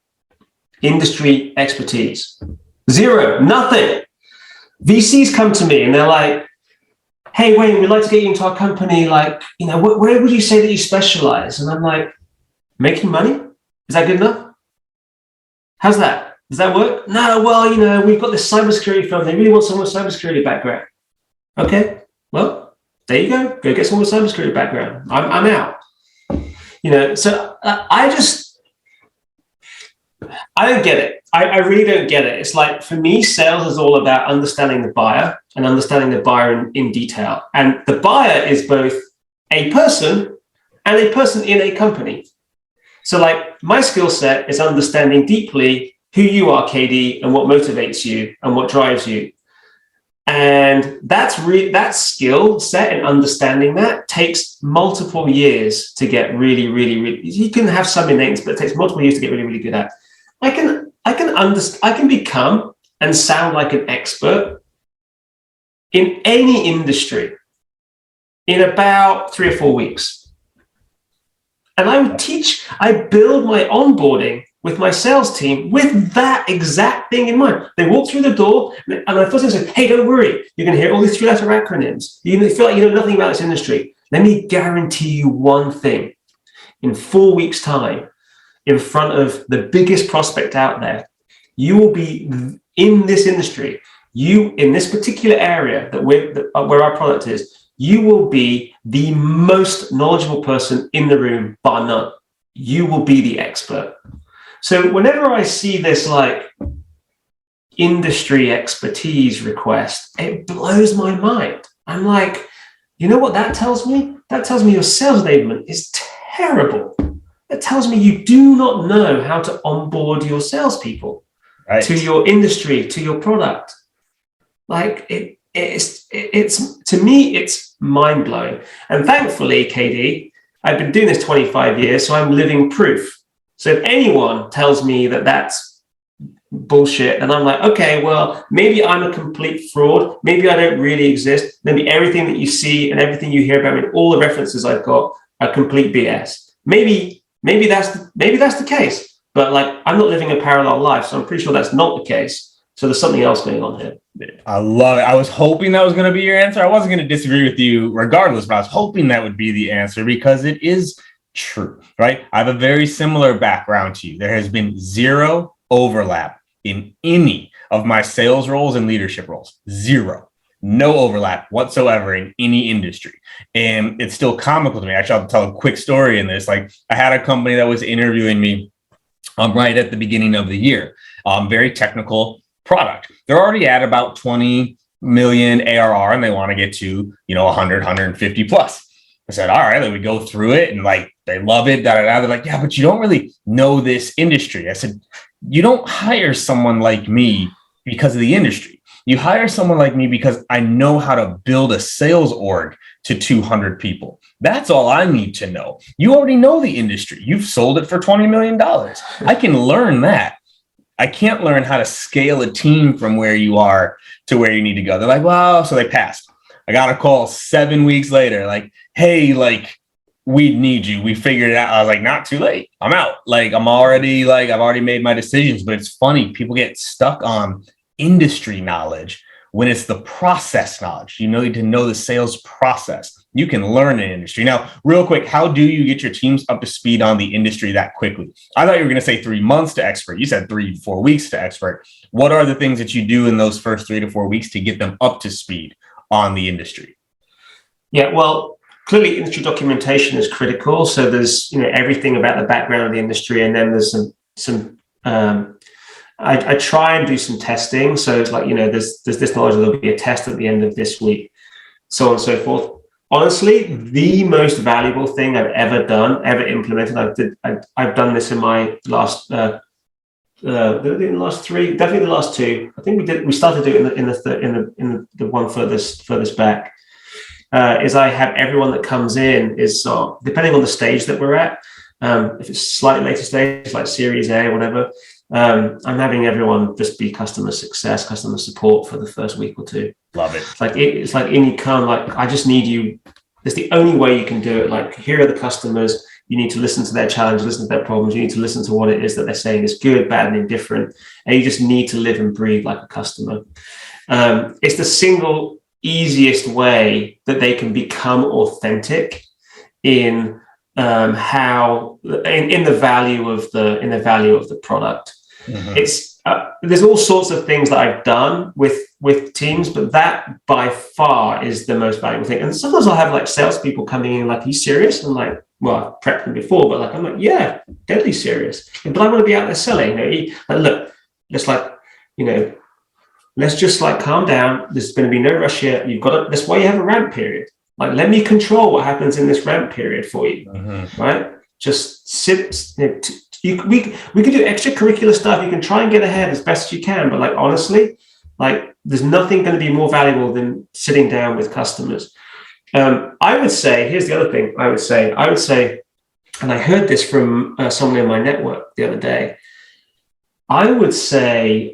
industry expertise. 0, nothing. VCs come to me and they're like, hey, Wayne, we'd like to get you into our company. Like, where would you say that you specialize? And I'm like, making money? Is that good enough? How's that? Does that work? No, well, we've got this cybersecurity firm. They really want someone with cybersecurity background. Okay, well, there you go. Go get someone with cybersecurity background. I'm out. So I don't get it. I really don't get it. It's like, for me, sales is all about understanding the buyer and understanding the buyer in detail. And the buyer is both a person and a person in a company. So, like, my skill set is understanding deeply who you are, KD, and what motivates you and what drives you. And that skill set and understanding that takes multiple years to get really, really, really. You can have some innates, but it takes multiple years to get really, really good at. I can become and sound like an expert in any industry in about 3 or 4 weeks. And I build my onboarding with my sales team with that exact thing in mind. They walk through the door and I first thing say, hey, don't worry. You're going to hear all these 3-letter acronyms. You feel like you know nothing about this industry. Let me guarantee you one thing. In 4 weeks' time, in front of the biggest prospect out there, you will be in this industry. You, in this particular area where our product is, you will be the most knowledgeable person in the room, bar none. You will be the expert. So whenever I see this like industry expertise request, it blows my mind. I'm like, you know what that tells me? That tells me your sales enablement is terrible. That tells me you do not know how to onboard your salespeople to your industry, to your product. Like it's to me, it's mind blowing. And thankfully, KD, I've been doing this 25 years, so I'm living proof. So if anyone tells me that that's bullshit, and I'm like, okay, well, maybe I'm a complete fraud. Maybe I don't really exist. Maybe everything that you see and everything you hear about me, all the references I've got are complete BS. Maybe that's the case. But like, I'm not living a parallel life, so I'm pretty sure that's not the case. So there's something else going on here.
I love it. I was hoping that was going to be your answer. I wasn't going to disagree with you regardless, but I was hoping that would be the answer because it is true, right? I have a very similar background to you. There has been zero overlap in any of my sales roles and leadership roles. Zero. No overlap whatsoever in any industry. And it's still comical to me. Actually, I'll tell a quick story in this. Like, I had a company that was interviewing me right at the beginning of the year. Very technical product. They're already at about 20 million ARR and they want to get to, 100, 150 plus. I said, all right, let me go through it. And like, they love it. They're like, yeah, but you don't really know this industry. I said, you don't hire someone like me because of the industry. You hire someone like me because I know how to build a sales org to 200 people. That's all I need to know. You already know the industry. You've sold it for $20 million. I can learn that. I can't learn how to scale a team from where you are to where you need to go. They're like, wow. So they passed. I got a call 7 weeks later, like, hey, like, we need you. We figured it out. I was like, not too late. I'm out. Like, I've already made my decisions. But it's funny. People get stuck on industry knowledge when it's the process knowledge. You need to know the sales process. You can learn an industry. Now, real quick, how do you get your teams up to speed on the industry that quickly? I thought you were going to say 3 months to expert. You said 3 to 4 weeks to expert. What are the things that you do in those first 3 to 4 weeks to get them up to speed on the industry?
Yeah, well, clearly industry documentation is critical. So there's, everything about the background of the industry. And then there's some I try and do some testing. So it's like, there's this knowledge, there'll be a test at the end of this week, so on and so forth. Honestly, the most valuable thing I've ever implemented, I've done this in my last, the last 3, definitely the last 2. I think we started doing it in the one furthest back. Is I have everyone that comes in is depending on the stage that we're at. If it's slightly later stage, like Series A or whatever, I'm having everyone just be customer success, customer support for the first week or 2.
Love it.
It's like any kind of like, I just need you. It's the only way you can do it. Like, here are the customers. You need to listen to their challenges, listen to their problems. You need to listen to what it is that they're saying is good, bad, and indifferent. And you just need to live and breathe like a customer. It's the single easiest way that they can become authentic in the value of the product. Mm-hmm. It's there's all sorts of things that I've done with teams, but that by far is the most valuable thing. And sometimes I'll have like salespeople coming in like, "Are you serious?" I'm like, "Well, I've prepped them before, but like, I'm like, yeah, deadly serious. But I want to be out there selling." Look, it's like, let's just like calm down. There's going to be no rush here. That's why you have a ramp period. Like, let me control what happens in this ramp period for you, mm-hmm. Right? Just sit, we could do extracurricular stuff. You can try and get ahead as best as you can, but like honestly, like there's nothing going to be more valuable than sitting down with customers. I would say, here's the other thing I would say, and I heard this from someone in my network the other day. I would say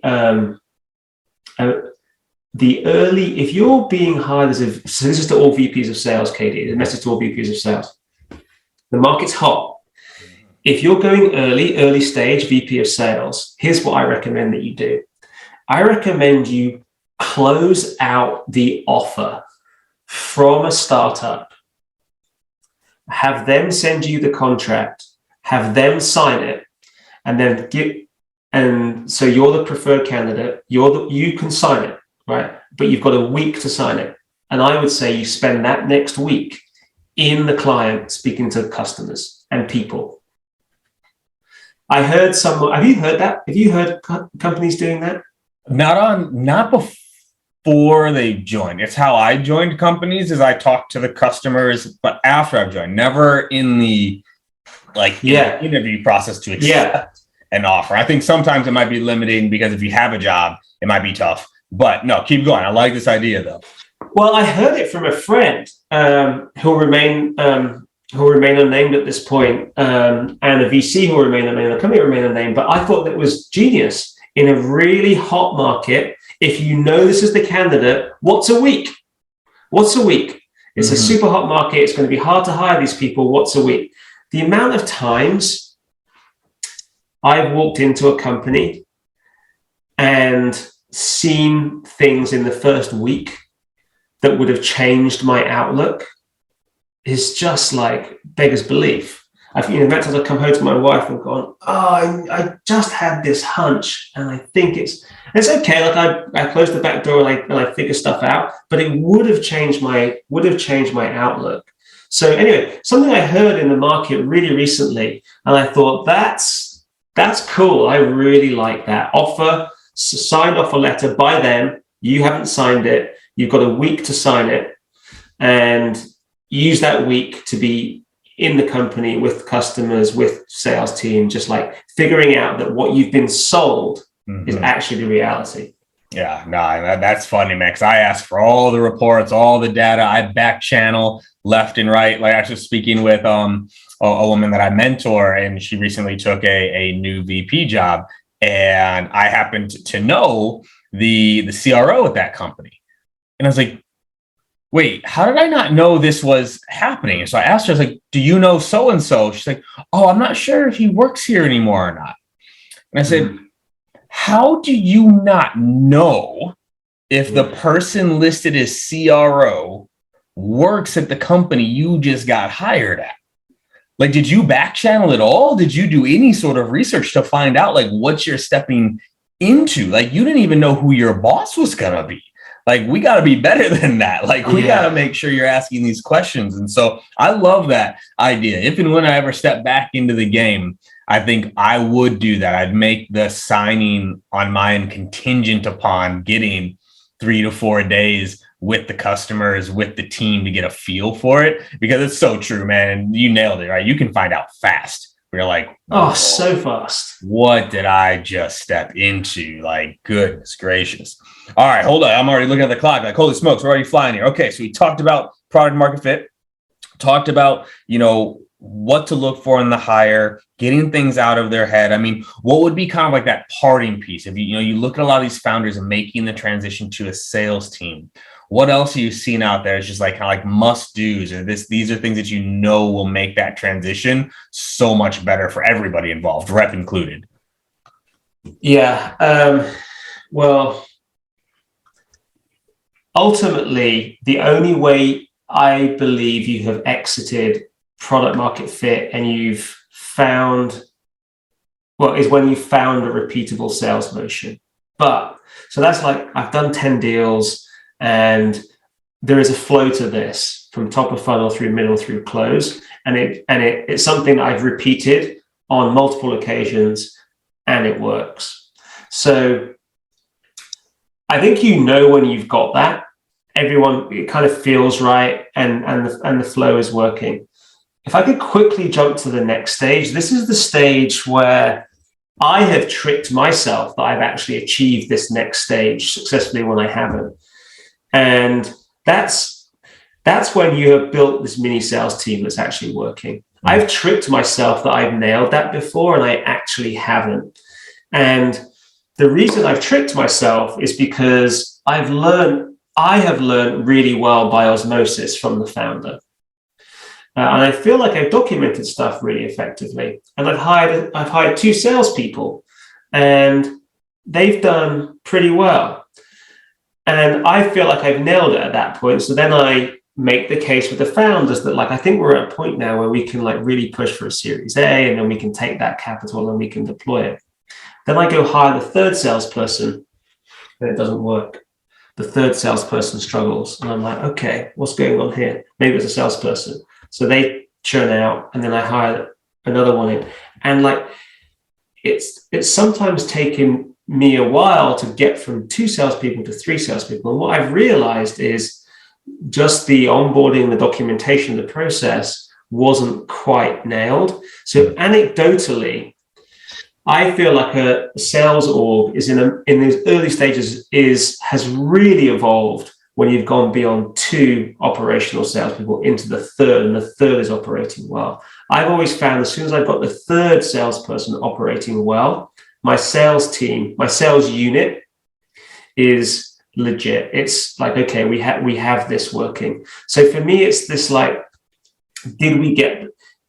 if you're being hired so this is to all VPs of sales, Katie, the message to all VPs of sales. The market's hot. If you're going early stage VP of sales, here's what I recommend that you do. I recommend you close out the offer from a startup, have them send you the contract, have them sign it, and then so you're the preferred candidate, you can sign it, right? But you've got a week to sign it. And I would say you spend that next week in the client speaking to customers and people. I heard have you heard that? Have you heard companies doing that?
Not before they joined. It's how I joined companies, is I talk to the customers, but after I've joined, never in the interview process to accept an offer. I think sometimes it might be limiting because if you have a job, it might be tough. But no, keep going. I like this idea though.
Well, I heard it from a friend who'll remain unnamed at this point, and a VC who will remain unnamed, a company will remain unnamed. But I thought that was genius. In a really hot market, if you know this is the candidate, what's a week? It's a super hot market. It's going to be hard to hire these people. What's a week? The amount of times I've walked into a company and seen things in the first week that would have changed my outlook is just like beggars belief. I've I've come home to my wife and gone, I just had this hunch, and I think it's okay. Like I closed the back door and I figure stuff out, but it would have changed my outlook. So anyway, something I heard in the market really recently, and I thought that's cool. I really like that offer. Signed offer letter by them. You haven't signed it. You've got a week to sign it, and use that week to be in the company with customers, with sales team, just like figuring out that what you've been sold is actually the reality.
Yeah, no, that's funny, man, because I asked for all the reports, all the data. I back channel left and right. Like I was speaking with a woman that I mentor, and she recently took a new VP job, and I happened to know the CRO at that company. And I was like, wait, how did I not know this was happening? And so I asked her, I was like, do you know so-and-so? She's like, oh, I'm not sure if he works here anymore or not. And I said, how do you not know if the person listed as CRO works at the company you just got hired at? Like, did you back channel at all? Did you do any sort of research to find out like what you're stepping into? Like, you didn't even know who your boss was going to be. Like, we got to be better than that. Like, we got to make sure you're asking these questions. And so I love that idea. If and when I ever step back into the game, I think I would do that. I'd make the signing on my end contingent upon getting 3 to 4 days with the customers, with the team to get a feel for it, because it's so true, man. And you nailed it, right? You can find out fast. We're like,
oh, so fast.
What did I just step into? Like, goodness gracious. All right, hold on. I'm already looking at the clock. Like, holy smokes, we're already flying here. Okay, so we talked about product market fit, talked about, what to look for in the hire, getting things out of their head. I mean, what would be kind of like that parting piece? If you look at a lot of these founders and making the transition to a sales team, what else are you seeing out there? It's just like kind of like must do's, or these are things that will make that transition so much better for everybody involved, rep included.
Yeah. Well, ultimately, the only way I believe you have exited product market fit and is when you've found a repeatable sales motion. But so that's like, I've done 10 deals and there is a flow to this from top of funnel through middle through close. And it's something that I've repeated on multiple occasions and it works. So I think when you've got that, it kind of feels right and the flow is working. if I could quickly jump to the next stage, this is the stage where I have tricked myself that I've actually achieved this next stage successfully when I haven't. And that's when you have built this mini sales team that's actually working. I've tricked myself that I've nailed that before, and I actually haven't. And the reason I've tricked myself is because I have learned really well by osmosis from the founder. And I feel like I've documented stuff really effectively. And I've hired 2 salespeople, and they've done pretty well. And I feel like I've nailed it at that point. So then I make the case with the founders that, like, I think we're at a point now where we can, like, really push for a Series A, and then we can take that capital and we can deploy it. Then I go hire the 3rd salesperson, and it doesn't work. The 3rd salesperson struggles, and I'm like, okay, what's going on here? Maybe it's a salesperson. So they churn out, and then I hire another one in. And, like, it's sometimes taken me a while to get from 2 salespeople to 3 salespeople. And what I've realized is just the onboarding, the documentation, the process wasn't quite nailed. So anecdotally, I feel like a sales org is in these early stages has really evolved when you've gone beyond 2 operational salespeople into the 3rd, and the 3rd is operating well. I've always found as soon as I've got the 3rd salesperson operating well, my sales team, my sales unit is legit. It's like, okay, we have this working. So for me, it's this, like,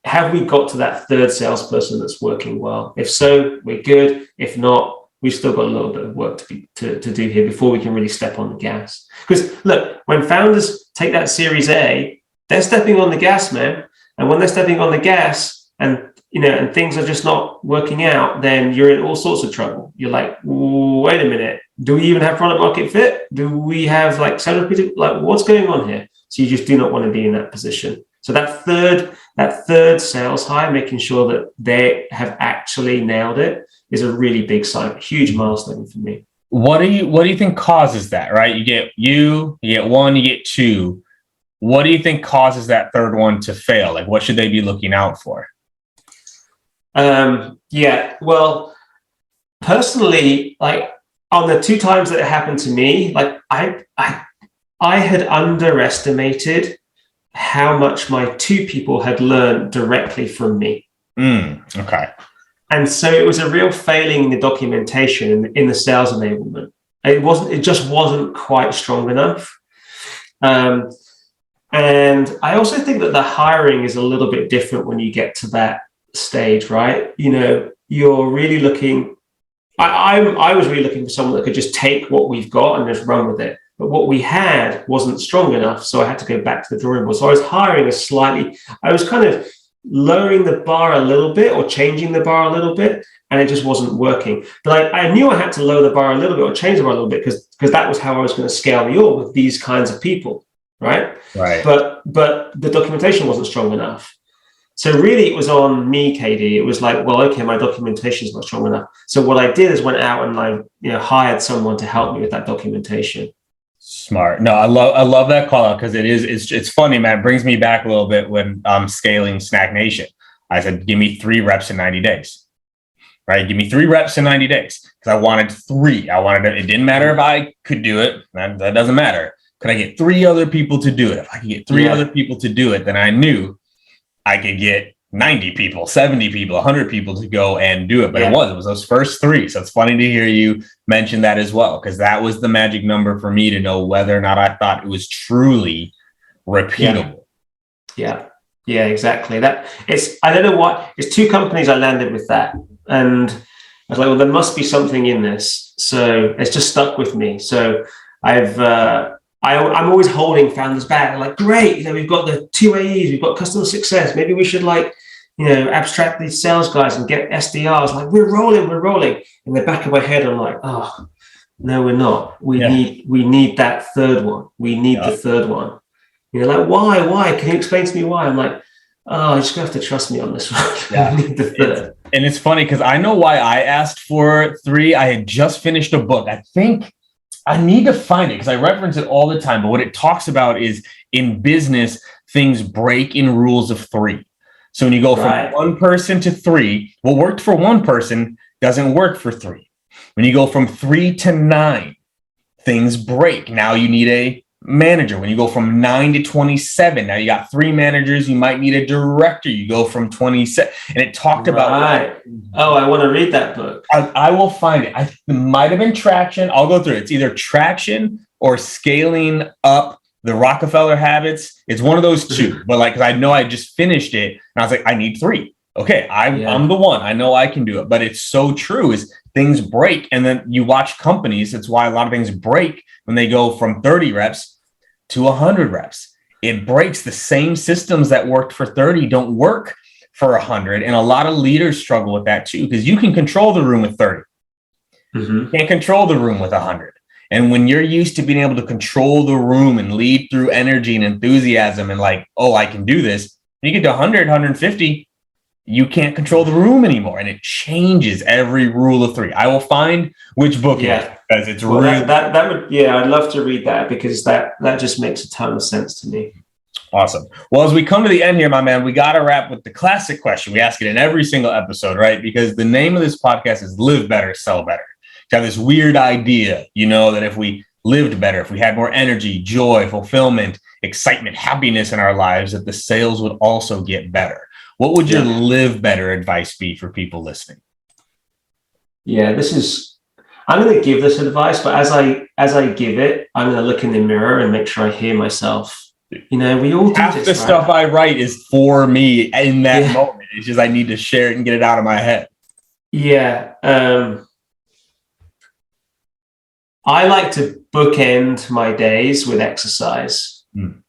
have we got to that 3rd salesperson that's working well? If so, we're good. If not, we've still got a little bit of work to do here before we can really step on the gas. Because look, when founders take that Series A, they're stepping on the gas, man. And when they're stepping on the gas, and things are just not working out, then you're in all sorts of trouble. You're like, wait a minute, do we even have product market fit? Do we have, like, several people? Like, what's going on here? So you just do not want to be in that position. So that third sales hire, making sure that they have actually nailed it, is a really big sign, huge milestone for me.
What do you think causes that? Right, you get 1, you get 2. What do you think causes that 3rd one to fail? Like, what should they be looking out for?
Well, personally, like, on the 2 times that it happened to me, like, I had underestimated how much my 2 people had learned directly from me.
Okay.
And so it was a real failing in the documentation in the sales enablement. It just wasn't quite strong enough. And I also think that the hiring is a little bit different when you get to that stage, right? You're really looking, I was really looking for someone that could just take what we've got and just run with it. But what we had wasn't strong enough, so I had to go back to the drawing board. So I was I was kind of lowering the bar a little bit, or changing the bar a little bit, and it just wasn't working. But I knew I had to lower the bar a little bit, or change the bar a little bit, because that was how I was going to scale the org with these kinds of people, right?
Right.
But the documentation wasn't strong enough. So really, it was on me, KD. It was like, well, okay, my documentation is not strong enough. So what I did is went out and I hired someone to help me with that documentation.
Smart. No, I love that call out, because it's funny, man. It brings me back a little bit when scaling Snack Nation. I said, give me 3 reps in 90 days. Right? Give me 3 reps in 90 days, because I wanted 3. It didn't matter if I could do it. That doesn't matter. Could I get 3 other people to do it? If I could get 3 other people to do it, then I knew I could get 90 people, 70 people, 100 people to go and do it. But it was those first 3. So it's funny to hear you mention that as well, because that was the magic number for me to know whether or not I thought it was truly repeatable.
Yeah, exactly. I don't know what, it's 2 companies I landed with that. And I was like, well, there must be something in this. So it's just stuck with me. So I'm always holding founders back. I'm like, great, we've got the 2 AEs, we've got customer success. Maybe we should abstract these sales guys and get SDRs. Like, we're rolling. In the back of my head, I'm like, oh, no, we're not. We need that 3rd one. We need the 3rd one. Like, why? Can you explain to me why? I'm like, oh, you're just gonna have to trust me on this one.
Yeah.
We need the 3rd.
And it's funny, because I know why I asked for 3. I had just finished a book. I think I need to find it, because I reference it all the time. But what it talks about is, in business, things break in rules of 3. So when you go
Right.
from one person to three, what worked for one person doesn't work for three. When you go from 3 to 9, things break. Now you need a manager. When you go from 9 to 27, now you got 3 managers. You might need a director. You go from 27, and it talked about.
Right. Oh, I want to read that book.
I will find it. It might have been Traction. I'll go through it. It's either Traction or Scaling Up the Rockefeller Habits. It's one of those two. But like, 'cause I know I just finished it, and I was like, I need 3. Okay, I'm the one. I know I can do it. But it's so true. Is things break, and then you watch companies. It's why a lot of things break when they go from 30 reps to 100 reps. It breaks. The same systems that worked for 30 don't work for 100. And a lot of leaders struggle with that too, because you can control the room with 30. You can't control the room with 100. And when you're used to being able to control the room and lead through energy and enthusiasm and like, oh, I can do this, when you get to 100, 150, you can't control the room anymore. And it changes every rule of 3. I will find which book it is, because it's really
that would, I'd love to read that, because that just makes a ton of sense to me.
Awesome. Well, as we come to the end here, my man, we got to wrap with the classic question. We ask it in every single episode, right? Because the name of this podcast is Live Better, Sell Better. To have this weird idea, that if we lived better, if we had more energy, joy, fulfillment, excitement, happiness in our lives, that the sales would also get better. What would your live better advice be for people listening?
Yeah, I'm going to give this advice, but as I give it, I'm going to look in the mirror and make sure I hear myself. We all do
half
this,
the
right?
stuff I write is for me in that moment. It's just I need to share it and get it out of my head.
Yeah. I like to bookend my days with exercise,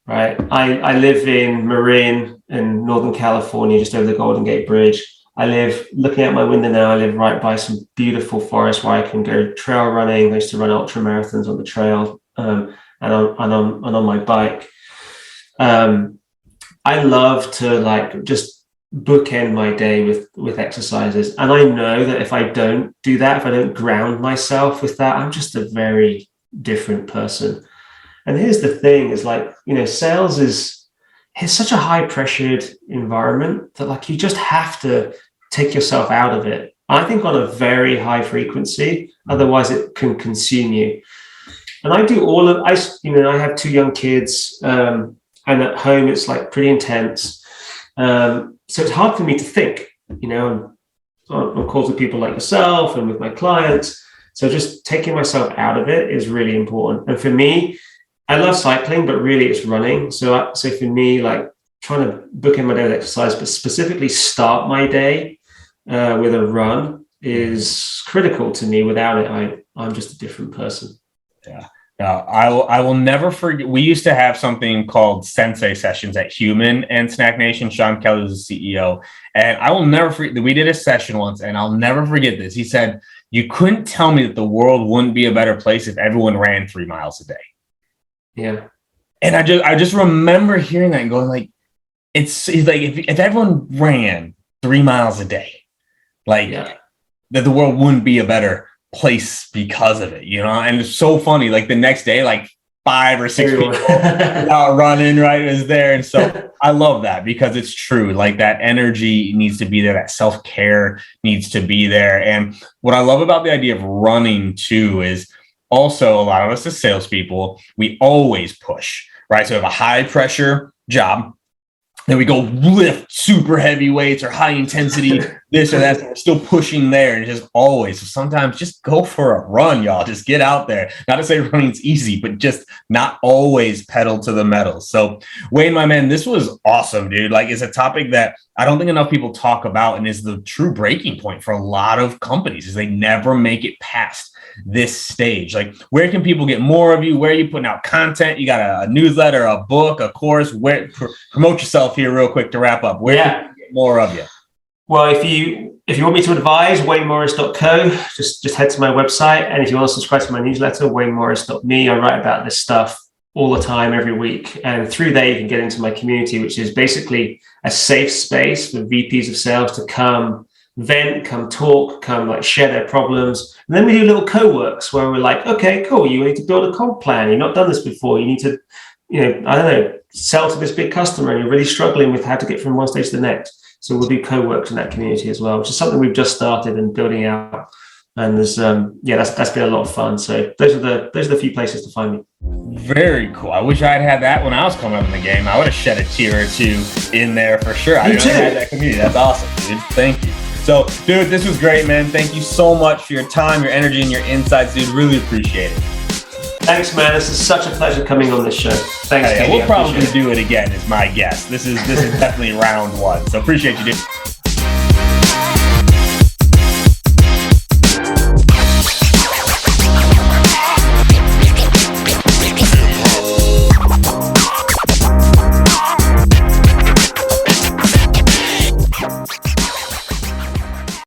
right? I live in Marin in Northern California, just over the Golden Gate Bridge. I live, looking out my window now, I live right by some beautiful forest where I can go trail running. I used to run ultra marathons on the trail, and on my bike. I love to just bookend my day with exercises. And I know that if I don't do that, if I don't ground myself with that, I'm just a very different person. And here's the thing is sales is such a high pressured environment that you just have to take yourself out of it. I think on a very high frequency, otherwise it can consume you. And I do I have 2 young kids, and at home it's pretty intense. So it's hard for me to think, on calls with people like yourself and with my clients. So just taking myself out of it is really important. And for me, I love cycling, but really it's running. So for me, trying to book in my day with exercise, but specifically start my day with a run is critical to me. Without it, I'm just a different person.
Yeah. Now, I will never forget. We used to have something called Sensei sessions at Human and Snack Nation. Sean Kelly was the CEO. And I will never forget that we did a session once, and I'll never forget this. He said, you couldn't tell me that the world wouldn't be a better place if everyone ran 3 miles a day.
Yeah.
And I just remember hearing that and going he's like, if everyone ran 3 miles a day, that the world wouldn't be a better place because of it, and it's so funny. The next day, 5 or 6 people out running, right, is there. And so I love that, because it's true. That energy needs to be there. That self-care needs to be there. And what I love about the idea of running too is also a lot of us as salespeople, we always push, right? So we have a high pressure job. Then we go lift super heavy weights or high intensity, this or that. We're still pushing there, and just always. So sometimes just go for a run, y'all. Just get out there. Not to say running's easy, but just not always pedal to the metal. So Wayne, my man, this was awesome, dude. It's a topic that I don't think enough people talk about, and is the true breaking point for a lot of companies, is they never make it past this stage. Where can people get more of you? Where are you putting out content? You got a newsletter, a book, a course? Where promote yourself here real quick to wrap up. Where can you get more of you?
Well, if you want me to advise, waynemorris.co, just head to my website. And if you want to subscribe to my newsletter, waynemorris.me, I write about this stuff all the time, every week. And through there, you can get into my community, which is basically a safe space for VPs of sales to come vent, come talk, come share their problems. And then we do little co-works where we're okay, cool, you need to build a comp plan. You've not done this before. You need to, sell to this big customer, and you're really struggling with how to get from one stage to the next. So we'll do co-works in that community as well, which is something we've just started and building out. And there's that's been a lot of fun. So those are the few places to find me.
Very cool. I wish I'd had that when I was coming up in the game. I would have shed a tear or two in there for sure. I didn't know I had that community. That's awesome, dude. Thank you. So, dude, this was great, man. Thank you so much for your time, your energy, and your insights, dude. Really appreciate it.
Thanks, man. This is such a pleasure coming on this show. Thanks, Katie.
We'll probably do it again, is my guess. This is definitely round one. So appreciate you, dude.